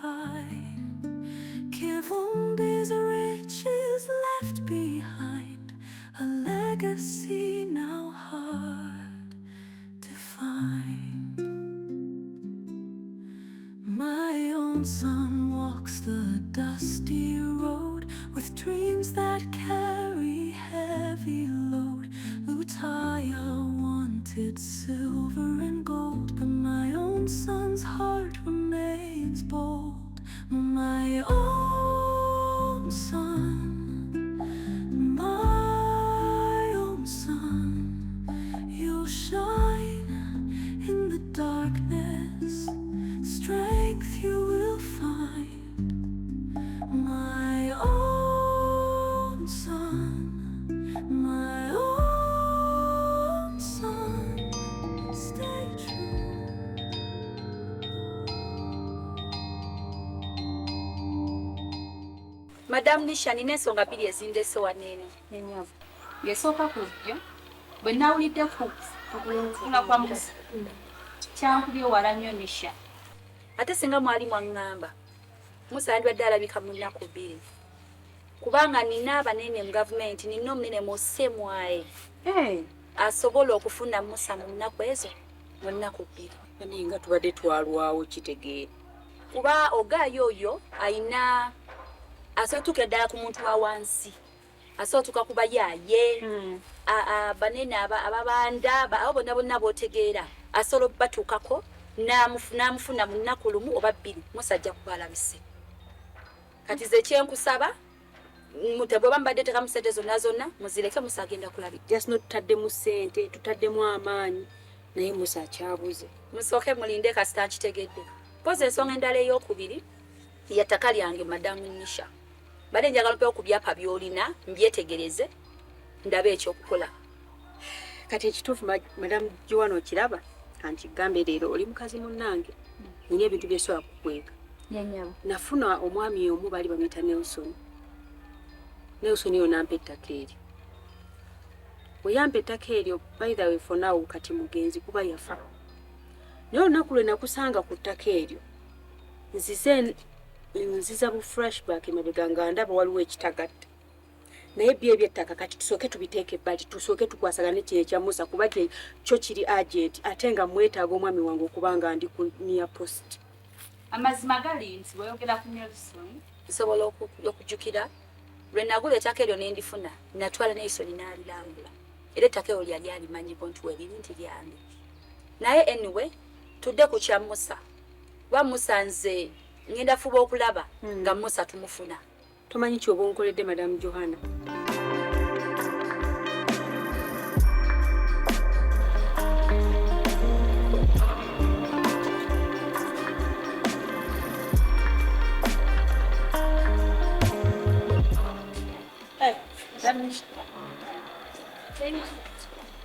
hide. Give all these riches left behind, a legacy now hard to find. My own son walks the dusty road with dreams that carry heavy load. Utaya wanted silver and gold, but my own son's heart remains bold. My own son, my own son, you'll shine in the darkness, strength you will find. My own son, my own son, stay true. Madam Nisha nina ensonga bbiri ezindese wanene. Nenyavu. Yesooka kujja bwe nawulidde kufuna kwa Musa kyankubye wala nnyo Nisha. Ate singa mwali mwaŋŋamba Musa yandibadde alabika mu nnaku bbiri, kubanga nina abanene mu gavumenti, nina omunene mu Semwaye asobola okufuna Musa mu nnaku ezo mu nnaku bbiri. Ani nga tubadde twalwawo kitegeera. Kuba ogaayo oyo ayina asotuka ddala ku muntu wa wansi, asotuka kuba yaaye banene ababanda abo bonna bonna bootegeera asobola batuukako n'amufuna mu nnaku lumu oba bbiri. Musa ajja kuba alabise. Kati ze kyenkusaba bweba mbadde tekamu ssente zonna zonna muzireke, Musa agenda kulabika. Just not tutaddemu ssente, tutaddemu amaanyi, naye Musa akyabuze. Musooke mulinde kasita nkitegedde. Poza ensonga endala ey'okubiri ya ttaka lyange Madamu Nisha. Bade njagala mpewo ku byapa by'olina mbyetegereze ndabe ekyokukola. Kati ekituufu Madamu Joana okiraba ankigambe leero oli mukazi munnange, nina ebintu byesobola kukwega. Nyanyawo. Nafuna omwami omu bali bamuyita Nelson. Nelson yo nampa ettaka eryo. Bwe yampa ettaka eryo, by the way for now kati mugenzi kuba yafa. Naye olunaku lwe nakusanga ku ttaka eryo nziza bu flashback emabega nga ndaba waliwo ekitagatta. Naye by'ettaka kati tusooke tubiteeke ebbali, tusooke tukwasagane kino ekya Musa kuba kyo kiri agent, ate nga mwetaaga omwami wange okubanga ndi ku near post. Amazima gali nti bweyogera ku Nelson nsobola okujjukira lwe nagula ettaka eryo ne ndifuna natwala Nelson n'alirambula, era ettaka eryo lyali alimanyiko nti weeriri nti lyange. Naye anyway tudde ku kya Musa. Ba Musa nze ngenda fuba okulaba nga Musa tumufuna. Tomanyi kyoba onkoledde Madamu Joana?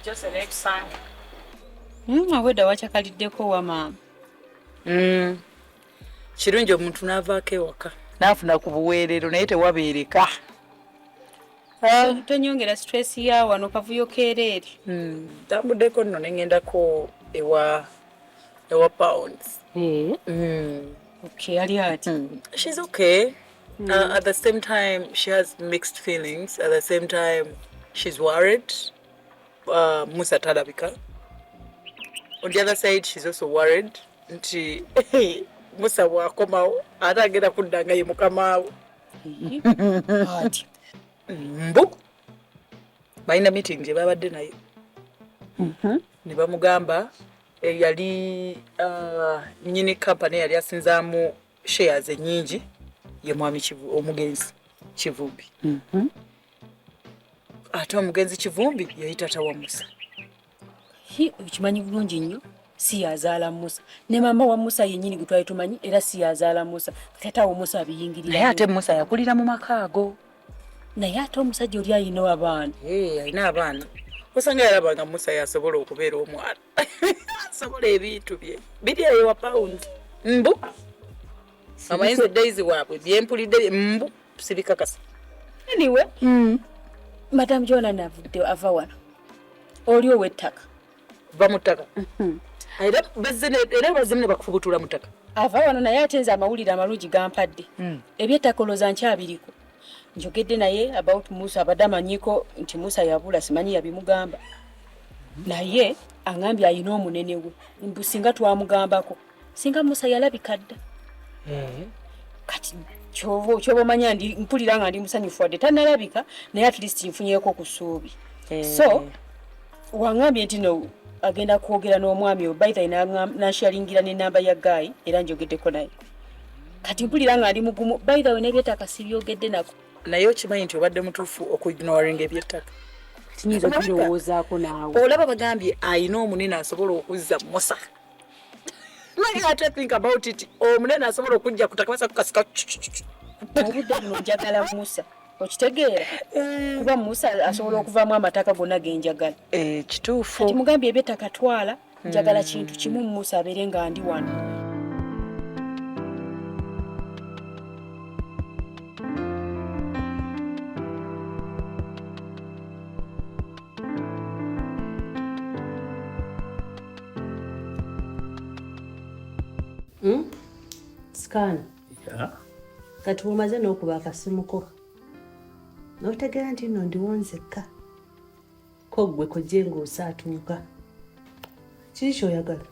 Just the next time. Awedda wakyakaliddeko wa maama. Kirungi omuntu n'avaako ewaka n'afuna ku buweerero naye tewabeereka. Tonyongera stress ya wano kavuyo keereere. Tambuddeko nno ne ŋŋendako ewa Pounds. Okay, ali ati? She's okay. At the same time, she has mixed feelings. At the same time, she's worried. Musa talabika. On the other side, she's also worried. Nti Musa bw'akomawo ate agenda kuddanga ye mukama we. Ati? Mbu balina meeting gye babadde naye. Ne bamugamba yali nnyini company yali asinzaamu shares ennyingi ye mwami omugenzi Kivumbi. Ate omugenzi Kivumbi yali taata wa Musa. Okimanyi bulungi nnyo si yazaala Musa. Ne maama wa Musa yennyini gwe twali tumanyi era si yazaala Musa. Taata wa Musa abiyingirira. Naye ate Musa yakulira mu maka ago. Naye ate omusajja oli alina abaana. Alina abaana. Osanga yalabanga Musa yasobola okubeera omwana. Asobola ebintu bye. Biri ewa Pounds. Mbu. Amayinza days waabwe byempulidde mbu sibikakasa. Anyway, Madam Joana navudde ava wano. Oli ow'ettaka. Va mu ttaka. Era bazze ne bakufubutula mu ttaka. ava wano naye atenze amawulire amalungi gampadde ebyetakoloza nkyabiriko njogedde naye about Musa abadde amanyiko nti Musa yabula simanyi yabimugamba naye angambye ayina omunene we mbu singa twamugambako singa Musa yalabika dda kati kyoba manya ndi mpulira nga ndi musanyufu wadde tannalabika naye at least nfunyeko ku ssuubi so wangambye nti no agenda kwogera n'omwami oyo by the nashalingira n'enamba ya Guy era njogeddeko naye kati mpulira nga ndi mugumu by the way n'eby'ettaka sibyogedde nako naye okimanyi nti obadde mutuufu okuignoringa eby'ettaka kinyinza okubirowoozaako naawe olaba bagambye ayina omunene asobola okuzza Musa naye ate think about it omunene asobola okujja ku ttaka basa kukasika obudde buno njagala Musa okitegeera kuba Musa asobola okuvaamu amataka gonna genjagala kituufu kati mugambye eby'ettaka twala njagala kintu kimu Musa abeere nga ndi wano Skana. Kati umaze n'okuba akasimuko. N'otegeera nti nno ndiwonzekka. Ko ggwe kojje ng'osaatuuka. Kiki ky'oyagala?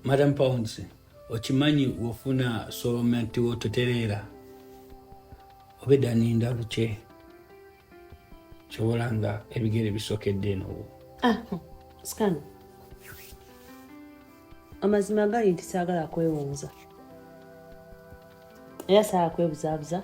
Madam Pounds, okimanyi wofuna solomenti wototereera. Obedda ninda luke. Kyobola nga ebigere bisokedde eno. Skana. Amazima gali nti saagala kwewunza. Era saa kwebuzaabuza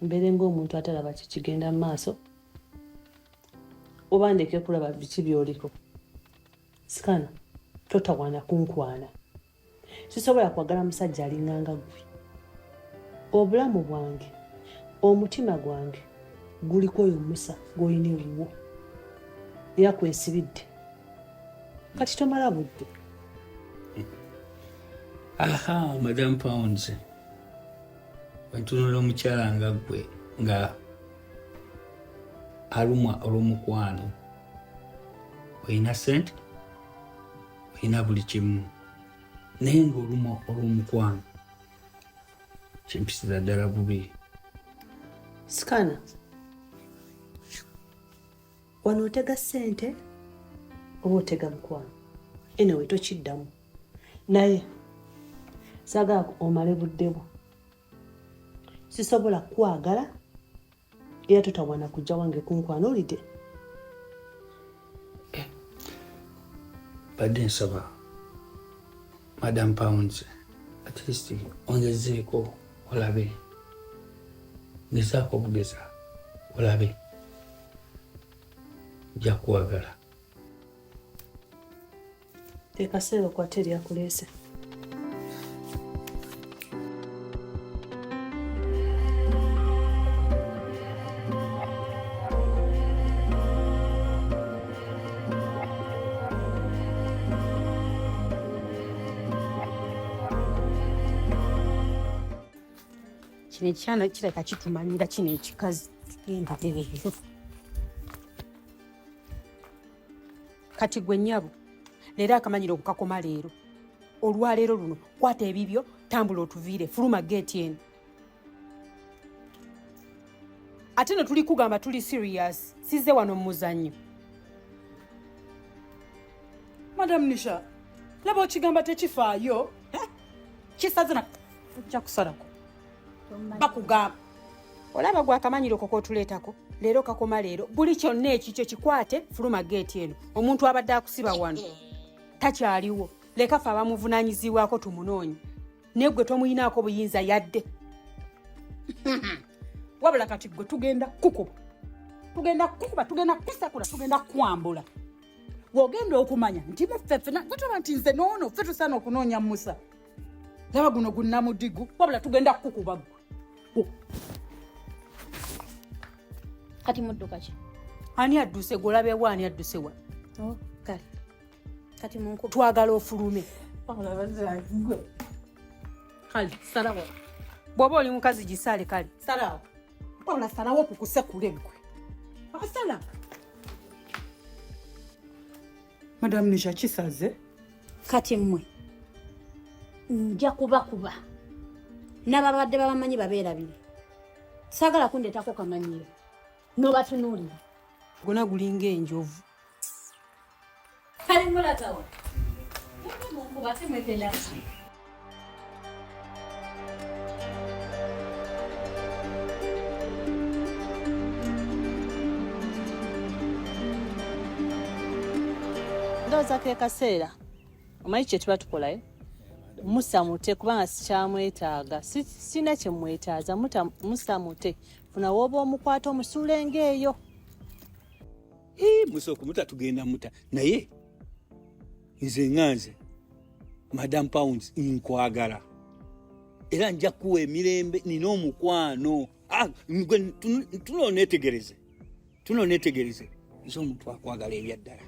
mbeere ng'omuntu atalaba kikigenda mu maaso oba ndeke kulaba biki byoliko. Skana, totawaana kunkwana. Sisobola kwagala musajja alinganga gwe. Obulamu bwange, omutima gwange guliko oyo Musa gw'olina ewuwo. Era kwesibidde. Kati tomala budde. Madam Pounds. Wentunula omukyala nga ggwe nga alumwa olw'omukwano. Olina ssente, olina buli kimu. Naye ng'olumwa olw'omukwano kimpisiza ddala bubi. Skana, wano otega ssente oba otega mukwano. Anyway, tokiddamu. Naye saagala omale budde bwo. Sisobola kwagala era totawaana kujja wange kunkwana olidde. Badde nsaba Madam Pounds, at least ongezeeko olabe. Ngezaako obugeza olabe. Nja kuwagala. Tekaseera okwata eryakuleese. Kino ekyana kireka kitumanyira kino ekikazi tugenda tereero. Kati gwe nnyabo leero akamanyira okukakoma leero. Olwaleero luno kwata ebibyo tambula otuviire fuluma geeti eno. Ate no tuli kugamba tuli serious sizze wano mu muzannyo. Madam Nisha, laba okigamba tekifaayo. Kisaze na ojja kusalako. Bakugamba. Olaba gwa akamanyiro kokootuleetako leero kakoma leero buli kyonna ekikyo kikwate fuluma geeti eno omuntu abadde akusiba wano takyaliwo leka fe abamuvunaanyizibwako tumunoonye negwe tomuyinaako buyinza yadde. Wabula kati gwe tugenda kukuba. Tugenda kusakula, tugenda kwambula. Wogenda okumanya nti muffeffena gutaba nti nze noono ffe tusaana okunoonya Musa. Laba guno gunnamudigu wabula tugenda kukuba gwe. Kati mudduka ki? Ani adduse golabewa ani adduse wa? Kale. Kati munku twagala ofulume. Kale, salawo. Bw'oba oli mukazi gisaale kale. Salawo. Wabula salawo kukusekule gwe. Asala. Madam Nisha kisaze. kati mmwe nja kuba n'ababadde babamanyi babeerabire saagala kundeetako kamanyiro n'obatunuulira gona gulinga enjovu kale mulatawa mukubatemwekenya ndowooza ke kaseera omanyi kye tuba tukolayo musamute kubanga sikyamwetaaga sina kyemwetaaza musamute funa wooba omukwata omusuula ng'eyo Musa okumuta tugenda muta naye nze nganze Madam Pounds nkwagala era nja kuwa emirembe nina omukwano tuno netegereze nze omuntu akwagala ebyaddala.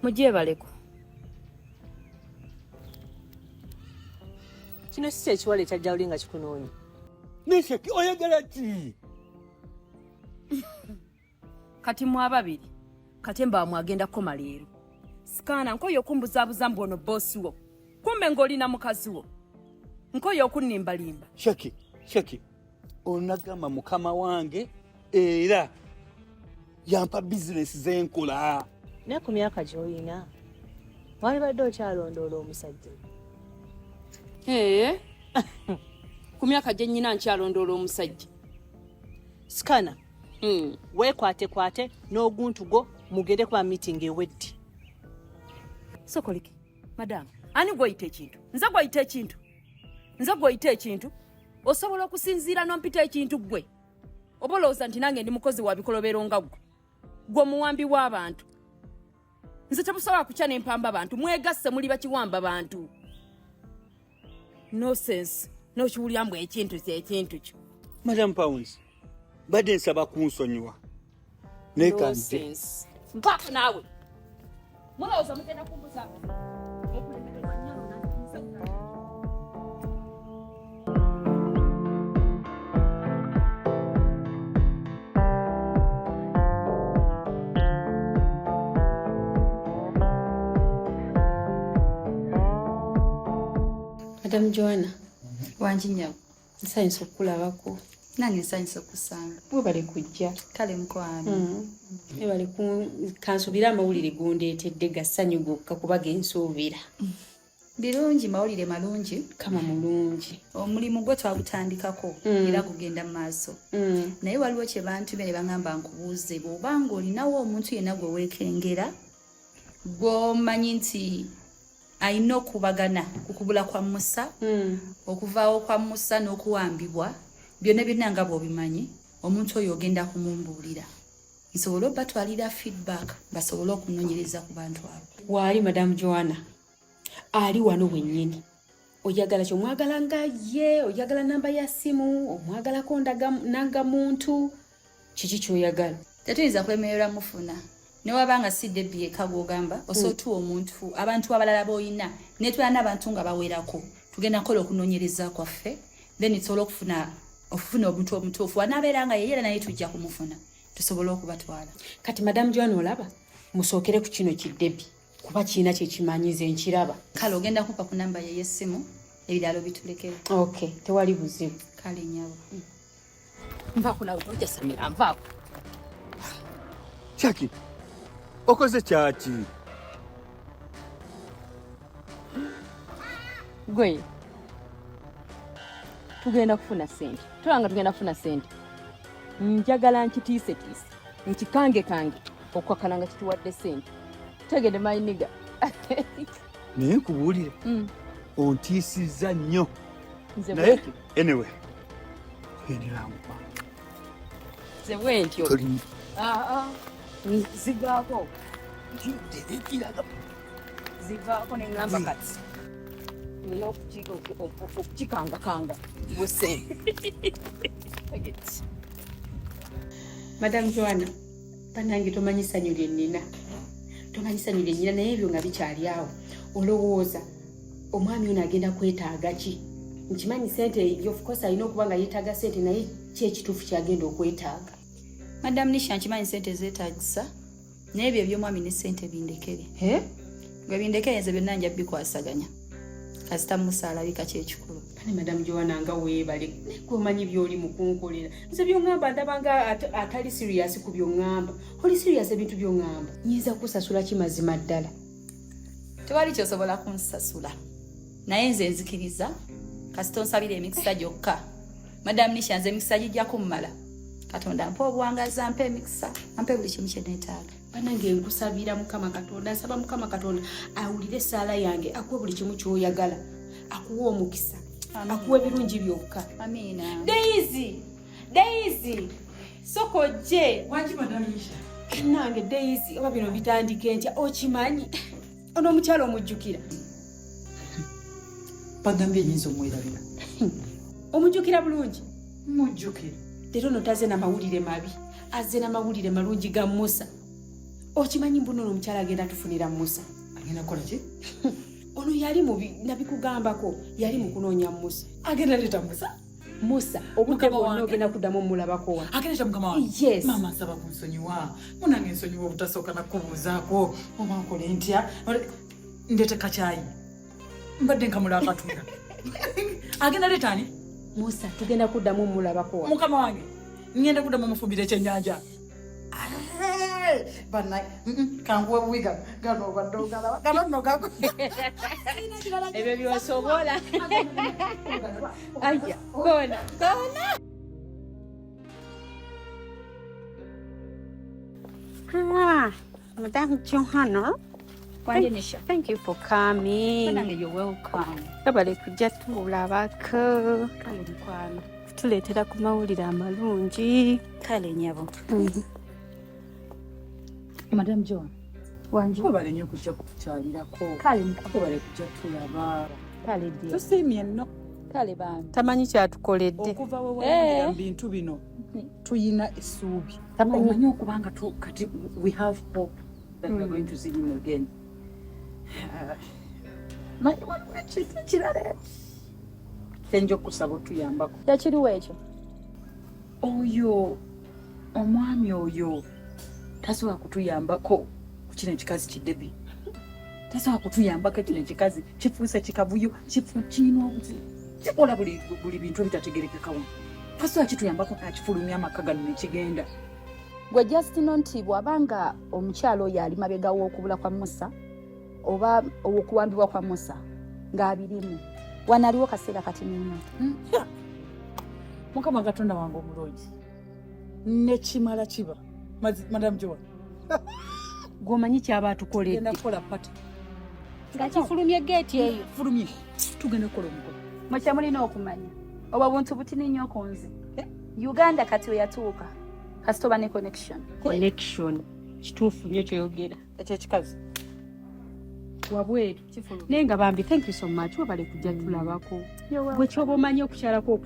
mugyebaleko kino si kyekiwala ekyajjawuli nga kikunoonya Neshaki oyagala ki? kati mwababiri katemba mwagenda koma leero sikaana nkoyo okumbuzaabuza mbu ono boosi wo kumbe ng'olina mukazi wo nkoyo okunnimbalimba Shaki onagamba mukama wange era yampa bizinesi zenkola. naye ku myaka gy'olina wandibadde okyalondoola omusajja ku myaka gye nnyina nkyalondoola omusajja sikana weekwatekwate n'oguntu gwo mugende kuba meeting ewedde sokoleki madamu ani gw'oyita ekintu nze gw'oyita ekintu osobola okusinziira n'ompita ekintu ggwe oba olowooza nti nange ndi mukozi wa bikolobero nga gwe omuwambi w'abantu nze temusobola kukya n'empamba abantu mwegasse muli bakiwamba bantu no sense n'okiwulira mbu ekintu kyo Madam Pounds badde nsaba kunsonyiwa naye kante mpaako naawe mulowooza mugenda kumbuza okulemererwa nnyalo Madam Joanna, wanjinya nsanyusa okukulabako. nange nsanyusa okusanga. Webale kujja. Kale mukwano. Webale kansubira amawulire gondeetedde gassanyu gokka kuba gensuubira. Birungi mawulire malungi. Kama mulungi. Omulimu gwe twagutandikako era gugenda mu maaso. Naye waliwo kye bantu be bangamba nkubuuze bw'obanga olinawo omuntu yenna gwe weekengera gw'omanyi nti alina okubagana kukubula kwa Musa okuvaawo kwa Musa n'okuwambibwa byonna byonna nga bw'obimanyi omuntu oyo ogenda kumumbuulira nsobola obatwalira feedback basobole okunoonyereza ku bantu abo. Waali Madam Joanna ali wano wennyini oyagala kyomwagala nga ye oyagala namba ya simu omwagalako nanga muntu kiki kyoyagala? Tetuyinza kwemerera mufuna newabanga si Debbie eka gw'ogamba osotuwa omuntu abantu abalala boyina netwala n'abantu nga bawerako tugenda kola okunoonyereza kwaffe then tusobola okufuna omuntu omutuufu anaabeera nga yeyera naye tujja kumufuna tusobole okubatwala. Kati Madam Joanna olaba musookere ku kino kiddebi kuba kiina kyekimanyize nkiraba. Kale ogenda kumpa ku namba ye y'essimu ebiralo bitulekere. Okay, tewali buzibu. Kale nyabo. Nvaako nawe ojasamira nvaako. Chaki okoze kyaki? Gwe tugenda kufuna sente tulanga tugenda kufuna sente njagala nkitiise nkikange okwakala nga kituwadde sente tegede mayiniga naye nkubuulire ontiisizza nnyo nze naye anyway tugenderamu nze bwentyo zigaako zivaako neŋŋamba kati nina okukikangakanga buse. Madam Joanna banange tomanyi ssanyu lye nnina naye ebyo nga bikyali awo olowooza omwami ono agenda kwetaaga ki? Nkimanyi sente of course alina okuba nga yeetaaga sente naye ki ekituufu kyagenda okwetaaga? Madam Nisha nkimanyi sente zeetaagisa n'ebyo eby'omwami ne ssente bindekere gwe bindekere nze byonna nja bikwasaganya kasita Musa alabika kyekikulu. Kale Madam Joanna nga weebale gwe omanyi by'oli mu kunkolera nze by'oŋŋamba ndaba nga atali serious ku by'oŋŋamba. Oli serious ebintu by'oŋŋamba nyinza kusasula kimazima ddala. Tewali kyosobola kunsasula naye nze nzikiriza kasita onsabira emikisa gyokka. Madam Nisha nze emikisa gijja kummala. Katonda mpa obuwangaza, mpa emikisa, mpa buli kimu kye neetaaga. Banange nkusabira Mukama Katonda, nsaba Mukama Katonda awulire essaala yange, akuwe buli kimu ky'oyagala, akuwe omukisa, akuwe ebirungi byokka. Amiina. Daisy sokojje Waki Madam Nisha? nange Daisy oba bino bitandike ntya okimanyi ono omukyalo omujjukira Bagambye nyinza omwerabira. omujjukira bulungi Mujjukira. leero no taze n'amawulire mabi azze n'amawulire malungi ga Musa. Okimanyi mbuno omukyala agenda tufunira Musa. Agenda kukola ki? Ono yali mubi nabikugambako yali mu kunoonya Musa. Agenda leeta Musa? Musa obudde bwonna ogenda kuddamu omulabako wa. Agenda mukama wange? Yes. Mama nsaba kunsonyiwa. Munange nsonyiwa obutasooka nakubuuzaako. Oba nkole ntya? Ndeete kacaayi. Mbadde nkamula akatunga. Agenda leeta ani? Musa tugenda kuddamu omulabako wa. Mukama wange ngenda kuddamu omufumbire ekyennyanja. Banaye kanguwe buwiga gano obadde ogalaba gano nno gago. Ebyo byosobola. Aya kona. Madam Johanna, Kwanje Nisha. thank you for coming. Banange you're welcome. Kabale kujja tulabako. Kale mukwano. Tuleetera ku mawulire amalungi. Kale nyabo. Madam Joan. Wanje. Kubale nnyo kujja kukukyalirako. Kale mukwano. Kubale kujja tulaba. Kale dia. Tusiimye nno. Kale bana. Tamanyi kyatukoledde. Okuva we wayingira mu bintu bino tuyina essuubi. Omanyi okubanga kati we have hope that we're going to see him again. Naye waliwo ekintu ekirala kyenja okusaba otuyambako. Yakiriwo ekyo. Oyo omwami oyo tasobola kutuyambako ku kino ekikazi kiddebi. Tasobola kutuyambako kino ekikazi kifuuse kikavuyo kirina obuzibu. Kikola buli bintu ebitategerekeka wano. Tasobola kituyambako nakifulumya amaka gano nekigenda. Gwe Justino nti bw'abanga omukyalo oyo ali mabega w'okubula kwa Musa oba okuwambibwa kwa Musa ng'abirimu wanaliwo kaseera kati nino. Mukama Katonda wange omulungi nekimala kiba. Madam Joan Gwomanyi kyaba atukoledde. genda kukola pati Nga kifulumye geeti eyo. fulumye tugenda kukola omukolo. Mukya mulina okumanya oba buntu butini nnyo ku nze. Uganda kati we yatuuka kasita oba ne connection. Connection kituufu nnyo kyoyogera. Ekyo ekikazi Wabweru naye nga bambi thank you so much wabale kujja tulabako. Bwe kyoba omanyi okukyalako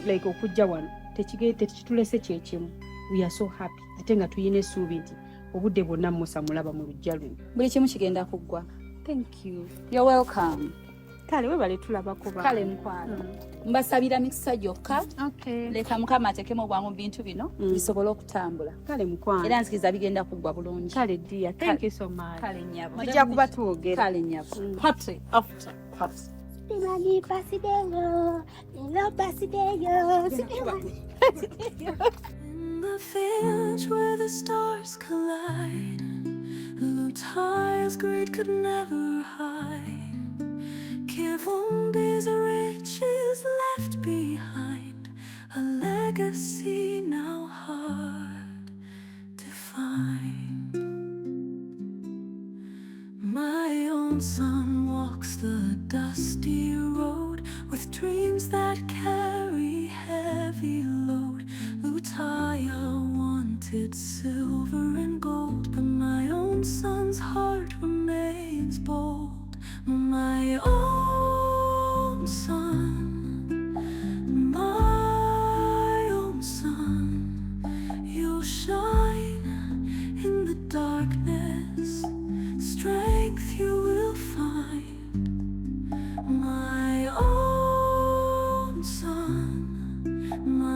like okujja wano tekitulese kyekimu. We are so happy ate nga tuyina essuubi nti obudde bwonna Musa mulaba mu lujja luno. Buli kimu kigenda kuggwa. Thank you. You're welcome. Kale webale tulabako ba. Kale mukwano. Mbasabira mikisa gyokka. Okay. Leka Mukama ateekemu obwangu mu bintu bino bisobole okutambula. Kale mukwano. Era nzikiriza bigenda kuggwa bulungi. Kale dear, thank you so much. Kale nnyabo. Tujja kuba twogera. Kale nnyabo. party after party. Sibali basideyo, lelo basideyo. In the fields where the stars collide, blue tiles great could never hide. Kivumbi's riches left behind, a legacy now hard to find. My own son walks the dusty road with dreams that carry heavy load. Lutaya wanted silver and gold, but my own son's heart remains bold. My own son, my own son, you'll shine in the darkness, strength you will find. My own son, my